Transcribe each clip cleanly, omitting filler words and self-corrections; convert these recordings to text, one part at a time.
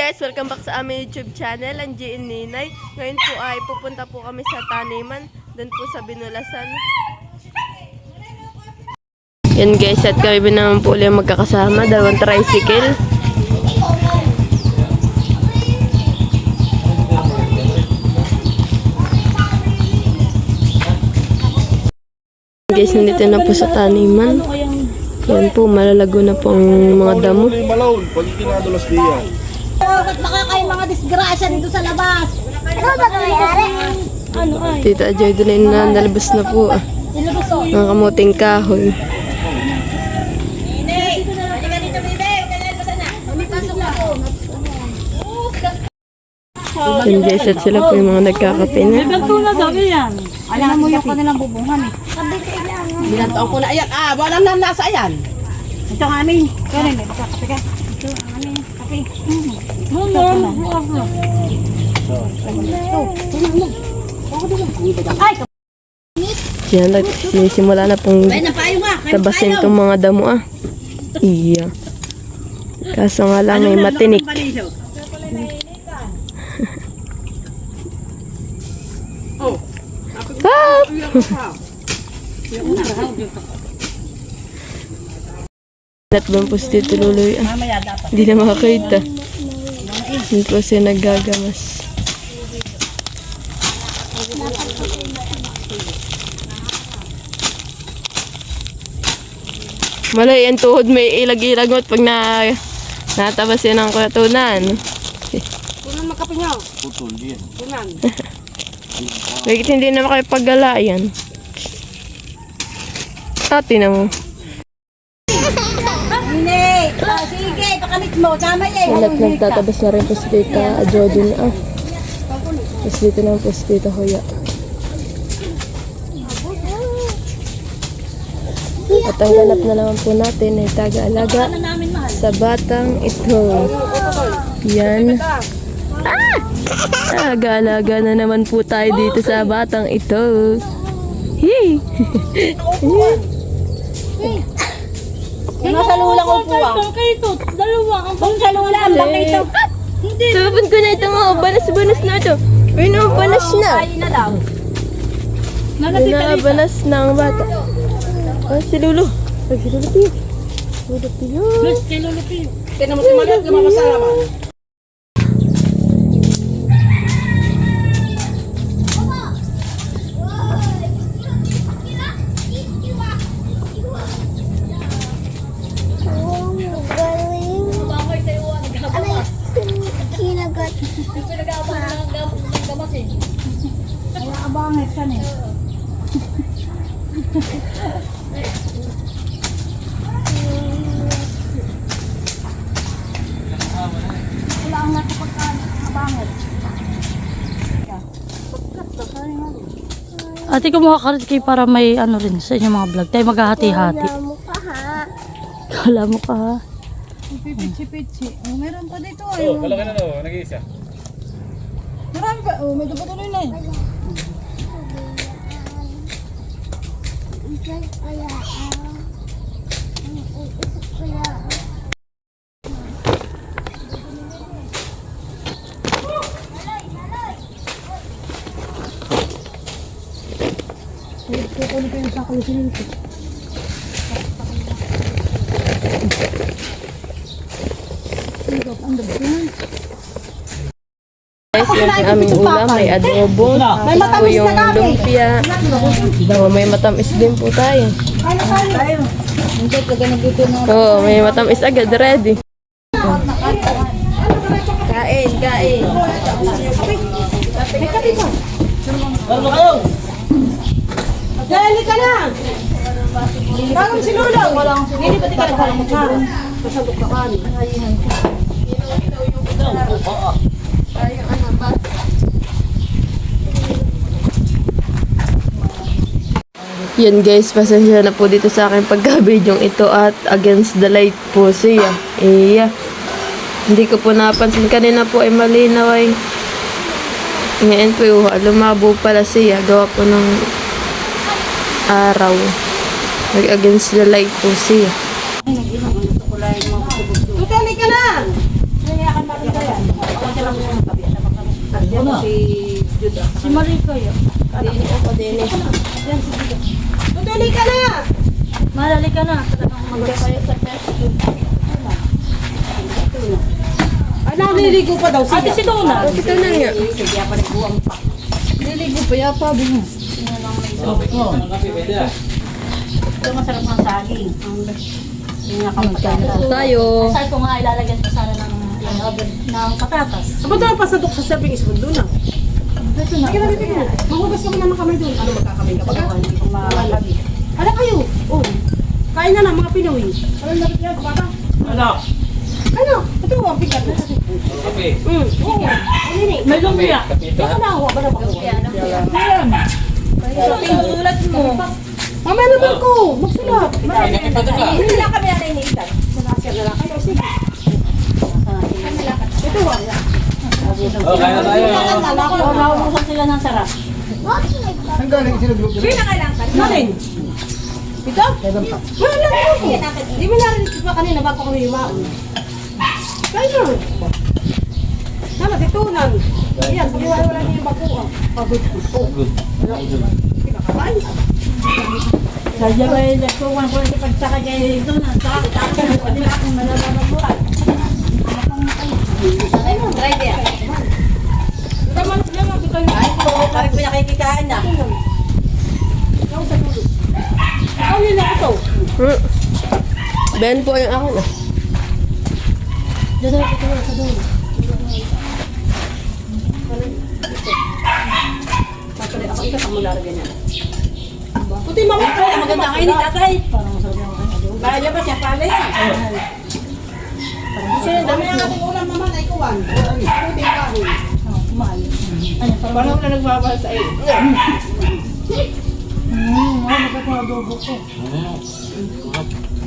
guys, welcome back sa aming YouTube channel, ang GN Ninay. Ngayon po ay pupunta po kami sa taniman, doon po sa Binulasan. Yan guys, at kami naman po ulit magkakasama, dalawang tricycle. Guys, nandito na po sa taniman. Yan po, malalago na po ang mga damo. Pag ikinadulas diyan. Ba't baka kayo mga disgrasya dito sa labas? Ano ba nangyayari? Ano ay? Tita Joy, doon na nalabas na po. Nilabas o? Mga kamuting kahoy. Yan guys, at sila po yung mga nagkakape na. Tuna daw yan. Alam mo yung kanilang bubungan eh. Binantoan ko na ayan. Walang nasa ayan. Ito ang amin. Kaya may magkakape ka. Ito ang amin. Kape. Ay! Yan, sinisimula na pong tabasin itong mga damo ah. Iya. Kaso nga lang may matinik. Ah! At bang po si Tito Luloy ah. Hindi na makakita. Hindi po siya naggagamas. Malay, ang tuhod may ilag-ilag mo pag natabas yan ng kulatunan. Tunan magkape nyo. Putol diyan. Tunan. Bakit hindi na makipag-gala yan? Ate na mo. Hindi! Sige, pakamit mo. Tama yan. At nagtatabas na rin po si Tita Jodin ah. Tapos dito naman po si Tita Hoya. At ang ganap na naman po natin ay taga-alaga sa batang ito. Yan. Ah! Taga-alaga na naman po tayo dito sa batang ito. Hey! Nasa lulang upuan. Bangkito. Dalawa. Ang sa lulang. Bangkito. Sabon ko na ito nga. Banas-banas na ito. Ay no, banas na. Ay na daw. Banas na ang bata. Ah, si Lulu. Ay, si Lulu Pio. Lulu Pio. Kay Lolo Pio. Tinan mo si Magat. Lumamasalaman. Kaya abangit ka eh. Wala ang abangit. Ate, kumuha ka rin kayo para may ano rin sa inyong mga vlog. Tayo maghahati-hati. Kala mo ka ha. Pipichi-pichi. Oh, meron pa dito. Oh, kalaki na no, nag-iisa. Marami pa. Oh, may patuloy na eh. Kukunin ko yung sako yung sininto. Guys, yan ang aming ulam. May adobo. May Po matamis yung na kami. lumpia. Oh, may matamis din po tayo. Tayo. Hindi ka ganagito na. Oh, may matamis agad. Ready. Kain, kain. May kape pa. Ano kayo? Dali ka na. Parang si Lolo. Hindi ba di ka nakalang magkaroon? Kasabok ka kanin. Yan guys, pasensya na po dito sa akin pagka-video ito at against the light po siya. Iya. Hindi ko po napansin. Kanina po ay malinaw ay ngayon po lumabo pala siya. Gawa po ng araw. Against the light po siya. Tutali ka na. Kaya ka natin yan. na. Si Jude. Si Marika yun. Dini ako, Dini. Dali ka na! Malali ka na. Talagang Hindi kayo sa test. Ay, naliligo pa daw siya. Ate si Dona. Ito na nga. Kaya pa nagbuwang pa. Niligo pa yata. Bino. Ito masarap ng saging. Yung nakapagkata. Tayo. Sabi ko nga ilalagyan pa sana ng patatas. Ba't naman pasadok sa serving spoon doon ah? Ito na. Maghugas ka muna ng kamay doon. Ano magkakamay ka ba? Hindi ko malagi. Ano kayo? Oh. Kain na mga Pinoy. Ano lapit niya? Kapata? Ano? Ito ang pikat na. Okay. Oo. May lumpia. Ito na ako. Ba na ba ako? Ayan. Pinulad mo. Mamaya naman ko. Magsulat. Pinakipad ka. Hindi na kami na iniitan. Nakasya na lang kayo. Sige. Ito ah. Oh, kaya na tayo. Naubusan sila ng sarap. Natin. Ito? Wala na ako. Di mo narinig pa kanina bago kami yumaon. Kaya na. Sana, titunan. Ayan, pag-iwala niyo yung bago ah. Pagod. Good. Pinakabain. Sadya ba yung nagkuhan ko yung pagsaka kayo dito na sa akin. Pwede na akong malalaman mo. Try there. Tama na sila nga. Ay, parang pinakikikain na. Ano yun ako to? Ben po yung akin. Dito, sa dulo. Patuloy ako, ikat ang mula rin yan. Puti mamaya ka. Maganda kayo ni tatay. Parang masarap yung ano. Bahala ba siya pala yan? Kasi dami ang ating ulam naman ay kuwan. Puti kahoy. Mahal. Ano, parang na nagbabal sa iyo? magkakadobo ko.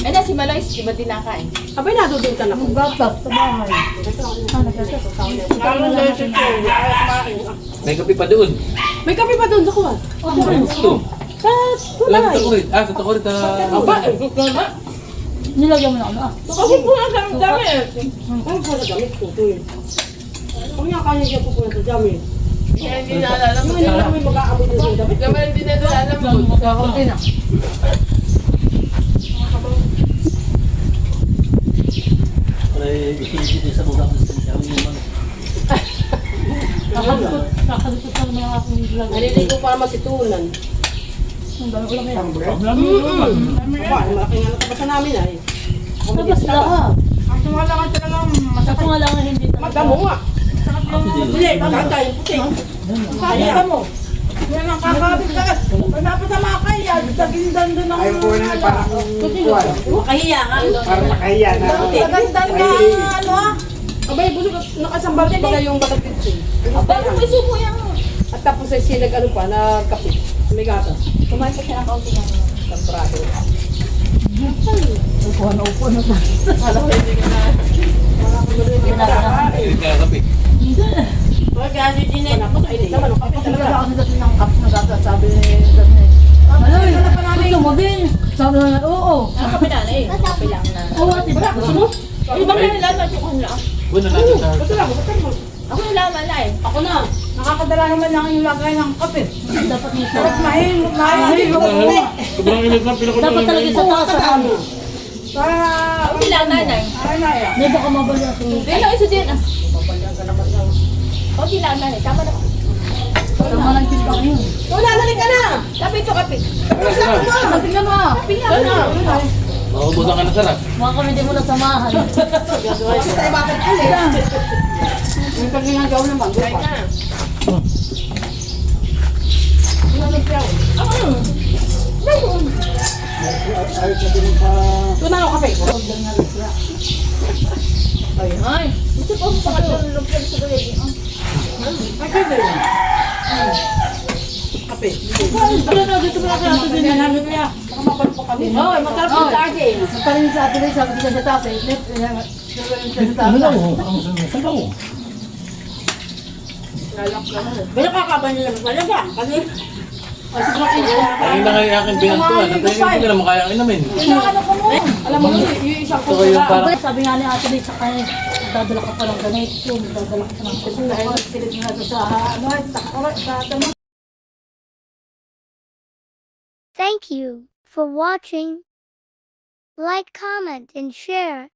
Ano si Maloy, di ba dinakain? Abay, naduduntan ako. Magbatak sa bahay. May kape pa doon. May kape pa doon sa kuwan. Ito. Sa Wala sa tulay. takurit. Sa takurit. Aba, Nilagyan mo na ano. kasi po na sa dami. Ay, po na gamit ko. Kung nga kanya siya po na sa dami. Kaya hindi na alam Yung hindi namin mag-aamoy na sa dami. Naman hindi na doon alam mo. Magkakaunti na. Nakalikot lang mga akong vlog. Naliligo para masitunan. Ang dami ulam yan. Aba, malaking ano pa sa namin ay. Labas lahat. Ang tumalangan talagang Ako nga lang ang hindi talaga. madamo nga. Hindi, maganda yung puti. Kaya mo. Yan ang kakabit lahat. Dapat sa mga kaya, sa gindan doon ng... Ay, po na parang makahiya ka. Parang makahiya na. Gindan ka, ano ah. Abay, busog nakasambal pa ba yung batagpit ko? Abay, may sumo yan. At tapos ay sinag ano pa, nagkapit. May gatas. Kumain ka siya ng kaunti ng Temporado. Upo na ba? Kape. Pag kasi dinay, ay naman, ang kapit talaga. Ako nila ng cup na sabi ni Dapne. Maloy, gusto mo din? Sabi na, oo. Ano kami na eh? Kape lang na. Oo, ate. Gusto mo? Ibang na nilaman yung kanila. Wala natin sa... Gusto lang, gusto mo. Ako nilaman na eh. Ako na. Nakakadala naman lang yung lagay ng kape. Dapat nito. Sobrang init na pinakot Dapat talaga sa taas sa ano. Para... Ako nilaman na eh. May baka mabali ako. Hindi lang isa din ah. Ako nilaman eh. Tama na. Tama lang kita yun. Wala, nalik ka na! Kape ito kape. Sabi nga ma. Maubusan ka na sarap. Mga kami di mo nasamahan. Tapos tayo bakit ulit? Yung pag ginagawa naman, Kain na. ito na ako kape. Ay, gusto ko sa pangatlo lumpia sa gawin. Ay, kape. Kape. Wala na, dito mo na kaya ito din. Namin kaya. Baka mapalo pa kami. Oh, masarap yung sa akin. Nagparin sa atin sabi ko sa tatay. Pero kakaban nila talaga. Kasi Ay, na kayo aking binantuan. Ang tayo hindi na naman kaya ang inamin. Alam mo, yung isang Ito kayo parang... Sabi nga ni Ate Lee sa kanya, dadala ka pa ng ganito, dadala ka pa ng kasi silid na doon sa takot. Thank you for watching. Like, comment, and share.